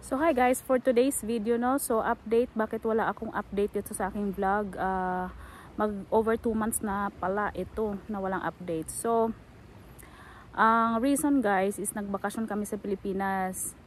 So hi guys, for today's video no, so update bakit wala akong update dito sa aking vlog. Mag over 2 months na pala ito na walang update. So ang reason guys is nagbakasyon kami sa Pilipinas.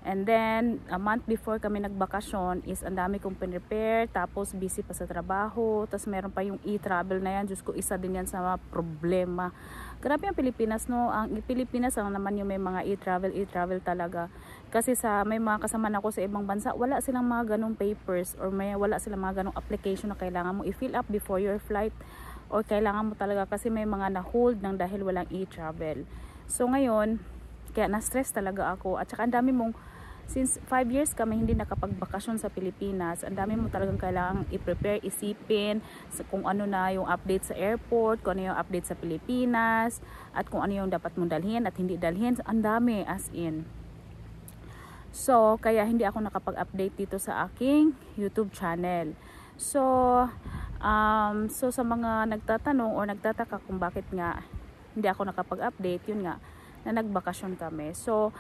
And then a month before kami nagbakasyon is ang dami kong pinrepair, tapos busy pa sa trabaho, tapos meron pa yung e-travel na yan. Diyos ko, isa din yan sa mga problema. Grabe ang Pilipinas no, ang Pilipinas lang naman yung may mga e-travel talaga. Kasi sa may mga kasama na ako sa ibang bansa, wala silang mga ganong papers or wala silang mga ganong application na kailangan mo i-fill up before your flight, or kailangan mo talaga kasi may mga na-hold ng dahil walang e-travel. So ngayon, kaya na-stress talaga ako. At saka ang dami mong, since 5 years kami hindi nakapagbakasyon sa Pilipinas, ang dami mo talagang kailangang i-prepare, isipin sa kung ano na yung update sa airport, kung ano yung update sa Pilipinas, at kung ano yung dapat mong dalhin at hindi dalhin. Ang dami, as in. So, kaya hindi ako nakapag-update dito sa aking YouTube channel. So sa mga nagtatanong o nagtataka kung bakit nga hindi ako nakapag-update, yun nga, na nagbakasyon kami. So,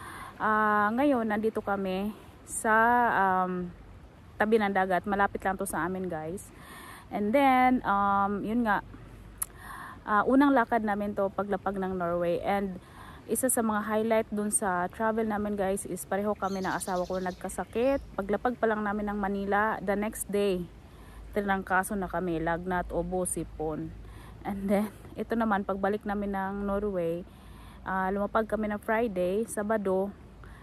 ngayon, nandito kami sa tabi ng dagat. Malapit lang to sa amin, guys. And then, yun nga, unang lakad namin to paglapag ng Norway. And isa sa mga highlight dun sa travel namin, guys, is pareho kami ng asawa ko nagkasakit. Paglapag pa lang namin ng Manila, the next day, tinangkaso na kami, lagnat, ubo, sipon. And then, ito naman, pagbalik namin ng Norway, lumapag kami ng Friday, Sabado,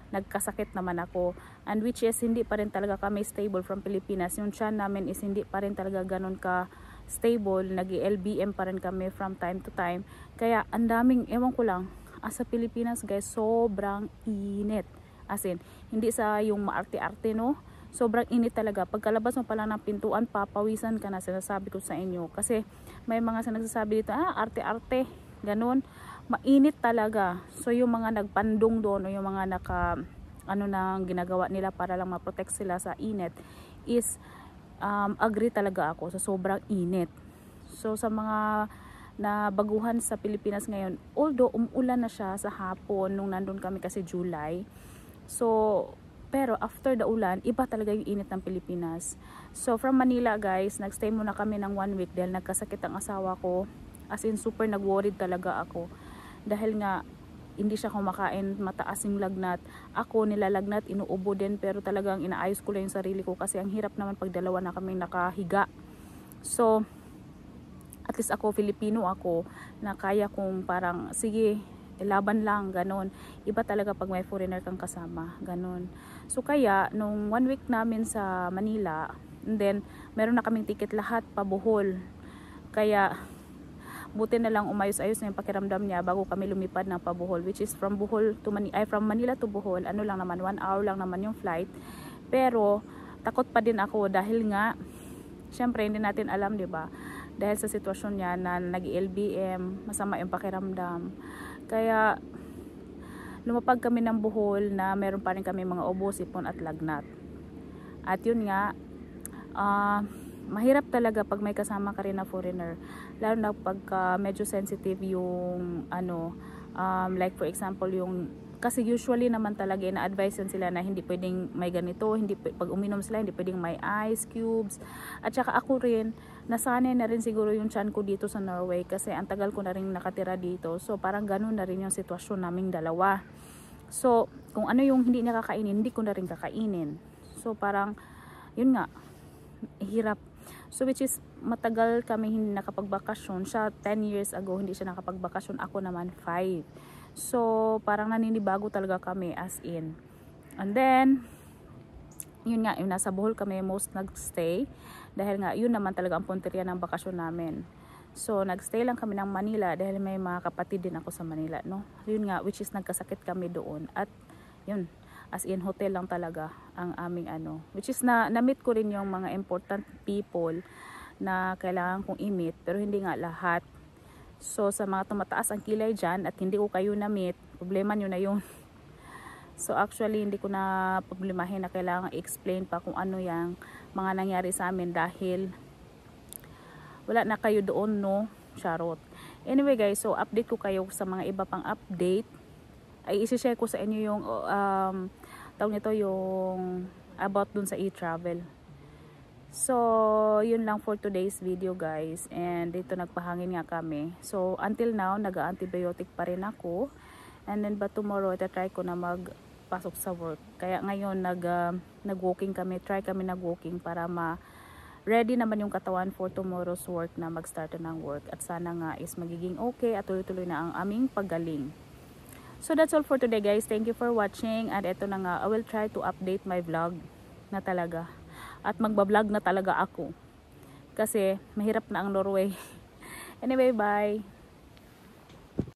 nagkasakit naman ako. And which is, hindi pa rin talaga kami stable from Pilipinas. Yung tiyan namin is hindi pa rin talaga ganun ka stable. Nag-LBM pa rin kami from time to time. Kaya, ang daming, ewan ko lang, sa Pilipinas guys, sobrang init. As in, hindi sa yung maarte-arte no. Sobrang init talaga. Pagkalabas mo pala ng pintuan, papawisan ka na, sinasabi ko sa inyo. Kasi may mga nagsasabi dito, arte-arte, ganun. Mainit talaga. So yung mga nagpandong doon o yung mga ano na ginagawa nila para lang ma-protect sila sa init is agree talaga ako sa sobrang init. So sa mga na baguhan sa Pilipinas ngayon, although umulan na siya sa hapon nung nandun kami kasi July. So pero after the ulan, iba talaga yung init ng Pilipinas. So from Manila guys, nagstay muna kami ng 1 week dahil nagkasakit ang asawa ko. As in super nag-worried talaga ako. Dahil nga hindi siya kumakain, mataas yung lagnat. Ako nilalagnat, inuubo din, pero talagang inaayos ko lang yung sarili ko kasi ang hirap naman pag dalawa na kaming nakahiga. So at least ako, Filipino ako, na kaya kong parang, sige, laban lang, ganon. Iba talaga pag may foreigner kang kasama, ganon. So kaya, nung 1 week namin sa Manila, and then, meron na kaming ticket lahat pa Bohol. Kaya, buti na lang umayos-ayos na yung pakiramdam niya bago kami lumipad ng Pabohol, which is from Bohol to from Manila to Bohol, ano lang naman, 1 hour lang naman yung flight. Pero, takot pa din ako dahil nga, syempre, hindi natin alam, di ba? Dahil sa sitwasyon niya na nag-LBM, masama yung pakiramdam. Kaya, lumapag kami ng Bohol na meron pa rin kami mga ubo, sipon at lagnat. At yun nga, mahirap talaga pag may kasama ka rin na foreigner. Lalo na pagka medyo sensitive yung, like for example, yung kasi usually naman talaga ina-advise sila na hindi pwedeng may ganito, hindi pag uminom sila hindi pwedeng may ice cubes. At saka ako rin nasanay na rin siguro yung tiyan ko dito sa Norway kasi ang tagal ko na rin nakatira dito. So parang ganun na rin yung sitwasyon naming dalawa. So kung ano yung hindi niya kakainin, hindi ko na rin kakainin. So parang yun nga, hirap. So which is matagal kami hindi nakapagbakasyon. Siya 10 years ago hindi siya nakapagbakasyon, ako naman 5. So, parang naninibago talaga kami as in. And then, yun nga, yung nasa Bohol kami most nagstay. Dahil nga, yun naman talaga ang punteriya ng bakasyon namin. So, nagstay lang kami ng Manila dahil may mga kapatid din ako sa Manila, no? Yun nga, which is nagkasakit kami doon. At, yun, as in hotel lang talaga ang aming Which is na-meet ko rin yung mga important people na kailangan kong i-meet. Pero hindi nga lahat. So, sa mga tumataas ang kilay dyan at hindi ko kayo na-meet, problema nyo na yun. So, actually, hindi ko na problemahin na kailangan i-explain pa kung ano yung mga nangyari sa amin dahil wala na kayo doon, no? Charot. Anyway, guys, so update ko kayo sa mga iba pang update. Ay, isi-share ko sa inyo yung tawag nito yung about dun sa e-travel. So, yun lang for today's video guys. And dito nagpahangin nga kami. So, until now, nag-antibiotic pa rin ako. And then, but tomorrow, try ko na magpasok sa work. Kaya ngayon, nag-walking kami. Try kami nag-walking para ready naman yung katawan for tomorrow's work na mag-start ng work. At sana nga is magiging okay at tuloy-tuloy na ang aming paggaling. So, that's all for today guys. Thank you for watching. At eto na nga, I will try to update my vlog na talaga. At magbablog na talaga ako. Kasi mahirap na ang Norway. Anyway, bye!